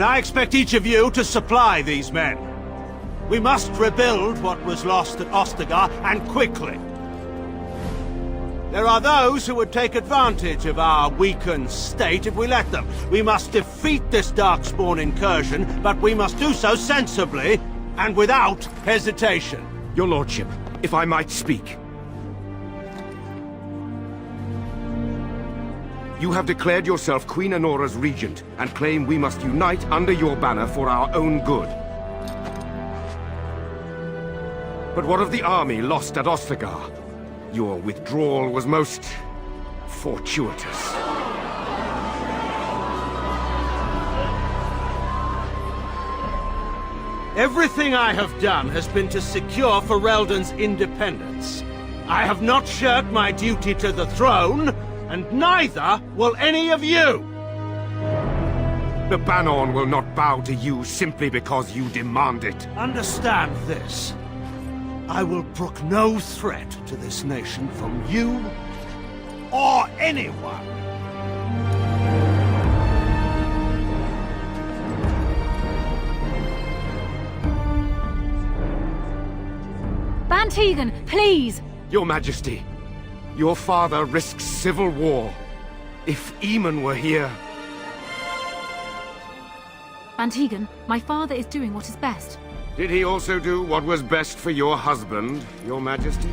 and I expect each of you to supply these men. We must rebuild what was lost at Ostagar, and quickly. There are those who would take advantage of our weakened state if we let them. We must defeat this Darkspawn incursion, but we must do so sensibly and without hesitation. Your lordship, if I might speak. You have declared yourself Queen Anora's regent, and claim we must unite under your banner for our own good. But what of the army lost at Ostagar? Your withdrawal was most fortuitous. Everything I have done has been to secure Ferelden's independence. I have not shirked my duty to the throne, and neither will any of you! The Bannorn will not bow to you simply because you demand it. Understand this. I will brook no threat to this nation from you or anyone. Bantegan, please! Your Majesty, your father risks civil war. If Eamon were here... Bantegan, my father is doing what is best. Did he also do what was best for your husband, Your Majesty?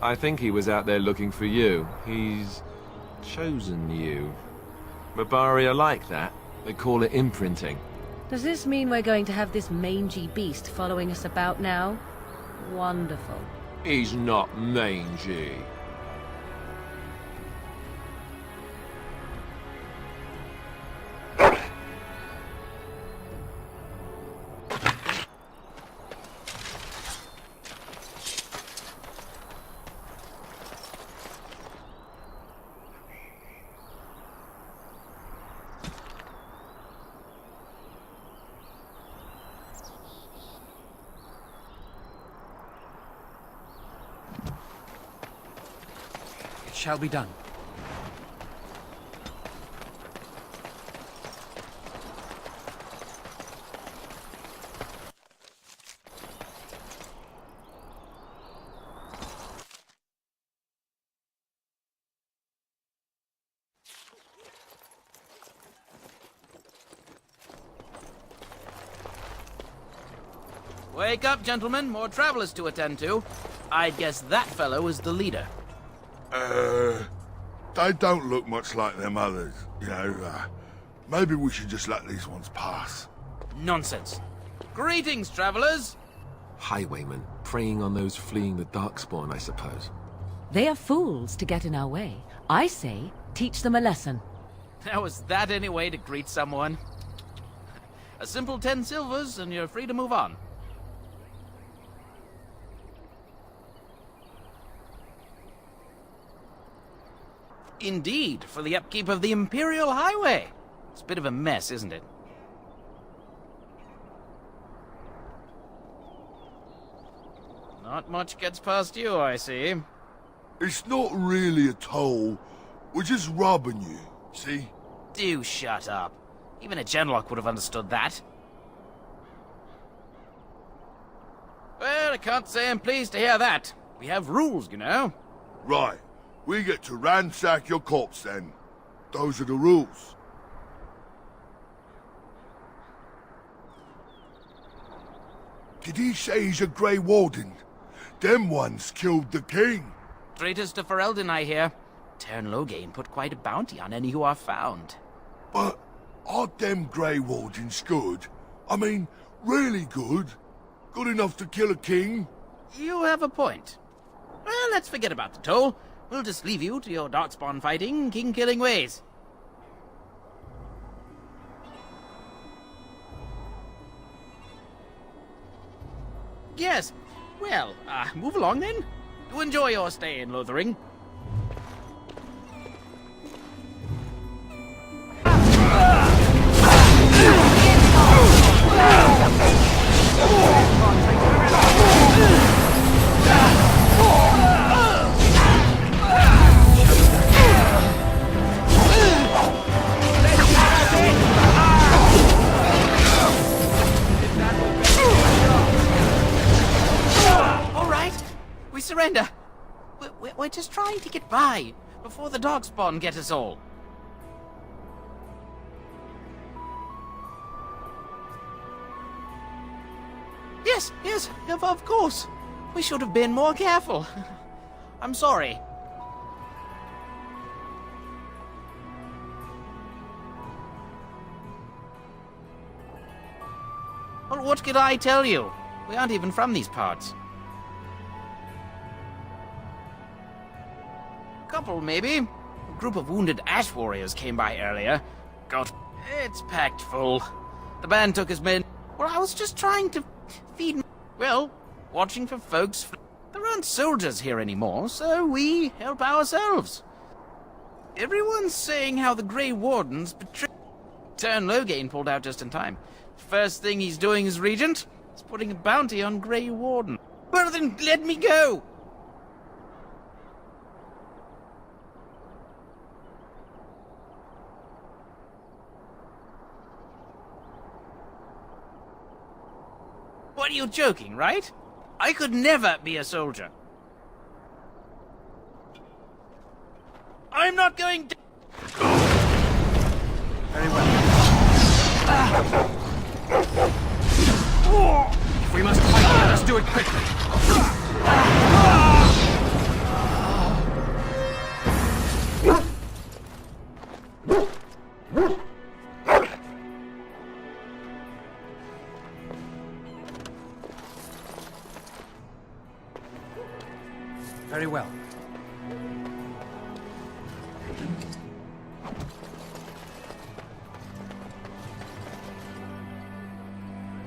I think he was out there looking for you. He's chosen you. Mabari are like that. They call it imprinting. Does this mean we're going to have this mangy beast following us about now? Wonderful. He's not mangy. Shall be done. Wake up, gentlemen. More travelers to attend to. I guess that fellow is the leader. They don't look much like them others, you know. Maybe we should just let these ones pass. Nonsense. Greetings, travelers. Highwaymen, preying on those fleeing the Darkspawn, I suppose. They are fools to get in our way. I say, teach them a lesson. Now, is that any way to greet someone? A simple 10 silvers, and you're free to move on. Indeed, for the upkeep of the Imperial Highway. It's a bit of a mess, isn't it? Not much gets past you, I see. It's not really a toll. We're just robbing you, see? Do shut up. Even a Genlock would have understood that. Well, I can't say I'm pleased to hear that. We have rules, you know. Right. We get to ransack your corpse then. Those are the rules. Did he say he's a Grey Warden? Them ones killed the king. Traitors to Ferelden, I hear. Tern Loghain put quite a bounty on any who are found. But aren't them Grey Wardens good? I mean, really good? Good enough to kill a king? You have a point. Well, let's forget about the toll. We'll just leave you to your darkspawn fighting, king-killing ways. Yes. Well, move along then. Do enjoy your stay in Lothering. All right, we surrender. We're just trying to get by before the Darkspawn get us all. Yes, of course. We should have been more careful. I'm sorry. Well, what could I tell you? We aren't even from these parts. Couple, maybe. A group of wounded Ash Warriors came by earlier. God, it's packed full. The band took his men. Well, I was just trying to feed... Well, watching for folks... There aren't soldiers here anymore, so we help ourselves. Everyone's saying how the Grey Wardens betrayed... Tern Loghain pulled out just in time. First thing he's doing as regent is putting a bounty on Grey Warden. Well then, let me go! What, are you joking, right? I could never be a soldier. I'm not going to... Very well. If we must fight, let us do it quickly. Very well.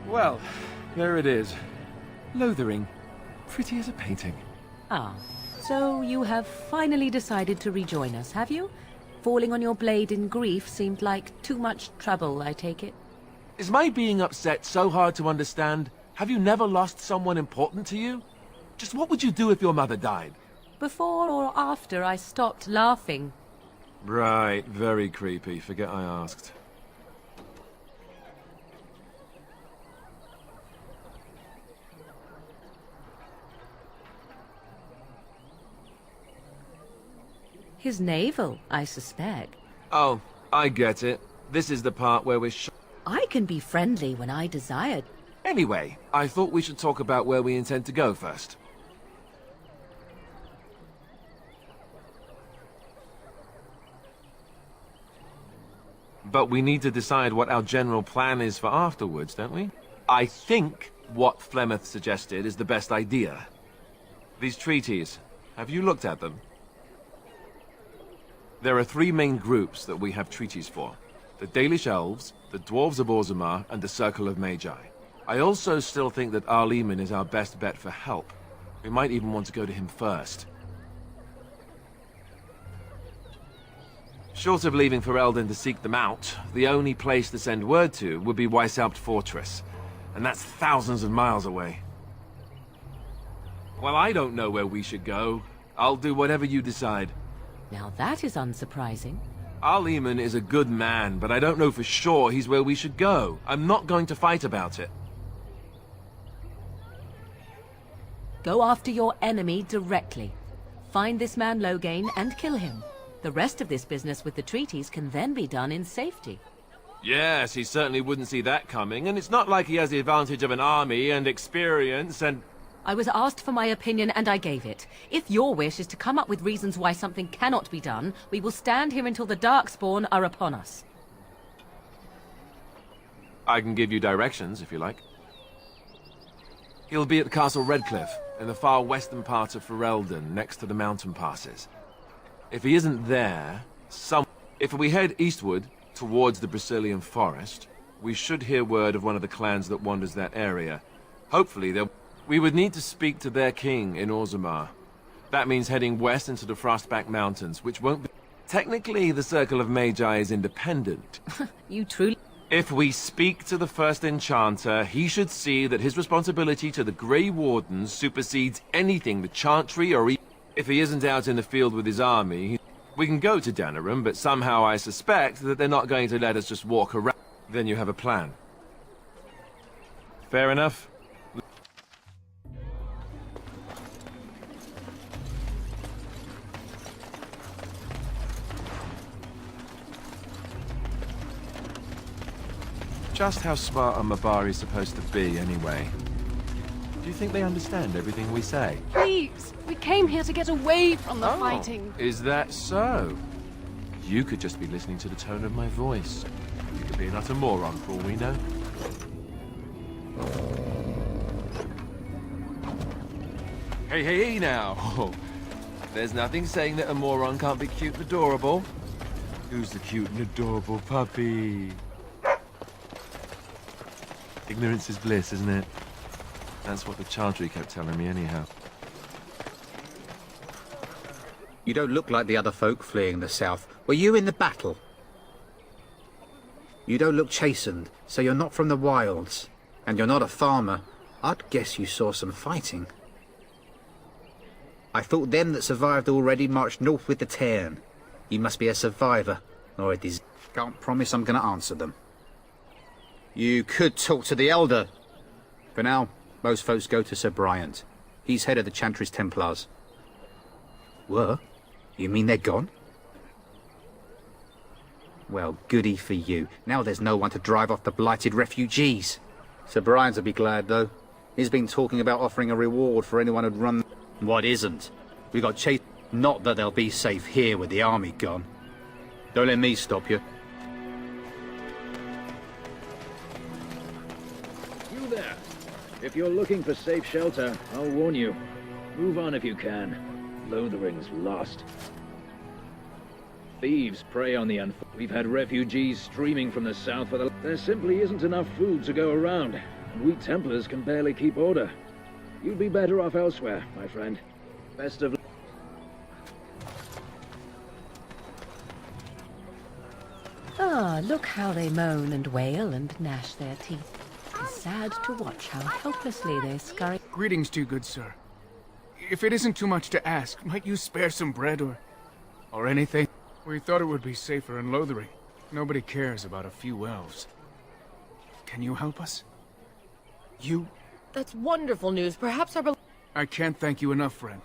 Well, there it is. Lothering. Pretty as a painting. Ah, so you have finally decided to rejoin us, have you? Falling on your blade in grief seemed like too much trouble, I take it. Is my being upset so hard to understand? Have you never lost someone important to you? Just what would you do if your mother died? Before or after I stopped laughing. Right, very creepy. Forget I asked. His navel, I suspect. Oh, I get it. This is the part where we're I can be friendly when I desire. Anyway, I thought we should talk about where we intend to go first. But we need to decide what our general plan is for afterwards, don't we? I think what Flemeth suggested is the best idea. These treaties, have you looked at them? There are three main groups that we have treaties for. The Dalish Elves, the Dwarves of Orzammar, and the Circle of Magi. I also still think that Arleman is our best bet for help. We might even want to go to him first. Short of leaving Ferelden to seek them out, the only place to send word to would be Weishaupt Fortress. And that's thousands of miles away. Well, I don't know where we should go. I'll do whatever you decide. Now that is unsurprising. Our Lehman is a good man, but I don't know for sure he's where we should go. I'm not going to fight about it. Go after your enemy directly. Find this man Loghain and kill him. The rest of this business with the treaties can then be done in safety. Yes, he certainly wouldn't see that coming, and it's not like he has the advantage of an army and experience and... I was asked for my opinion and I gave it. If your wish is to come up with reasons why something cannot be done, we will stand here until the Darkspawn are upon us. I can give you directions, if you like. He'll be at Castle Redcliffe, in the far western part of Ferelden, next to the mountain passes. If he isn't there, if we head eastward, towards the Brecilian forest, we should hear word of one of the clans that wanders that area. Hopefully we would need to speak to their king in Orzammar. That means heading west into the Frostback Mountains, which won't be... Technically, the Circle of Magi is independent. You truly... If we speak to the first enchanter, he should see that his responsibility to the Grey Wardens supersedes anything the Chantry or... If he isn't out in the field with his army, we can go to Denerim, but somehow I suspect that they're not going to let us just walk around. Then you have a plan. Fair enough? Just how smart are Mabari supposed to be, anyway? Do you think they understand everything we say? Please, we came here to get away from the fighting. Is that so? You could just be listening to the tone of my voice. You could be an utter moron for all we know. Hey, hey, hey now! There's nothing saying that a moron can't be cute and adorable. Who's the cute and adorable puppy? Ignorance is bliss, isn't it? That's what the Chantry kept telling me anyhow. You don't look like the other folk fleeing the south. Were you in the battle? You don't look chastened, so you're not from the wilds. And you're not a farmer. I'd guess you saw some fighting. I thought them that survived already marched north with the Tairn. You must be a survivor, or a disease. Can't promise I'm going to answer them. You could talk to the Elder. For now, most folks go to Sir Bryant. He's head of the Chantry's Templars. Were? You mean they're gone? Well, goody for you. Now there's no one to drive off the blighted refugees. Sir Bryant'll be glad, though. He's been talking about offering a reward for anyone who'd run... What isn't? We got chased... Not that they'll be safe here with the army gone. Don't let me stop you. You there. If you're looking for safe shelter, I'll warn you. Move on if you can. Lothering's lost. Thieves prey on the We've had refugees streaming from the south for the... There simply isn't enough food to go around, and we Templars can barely keep order. You'd be better off elsewhere, my friend. Best of... Ah, look how they moan and wail and gnash their teeth. It's sad to watch how helplessly they scurry. Greetings to you, good sir. If it isn't too much to ask, might you spare some bread or anything? We thought it would be safer in Lothering. Nobody cares about a few elves. Can you help us? You? That's wonderful news. Perhaps our... I can't thank you enough, friend.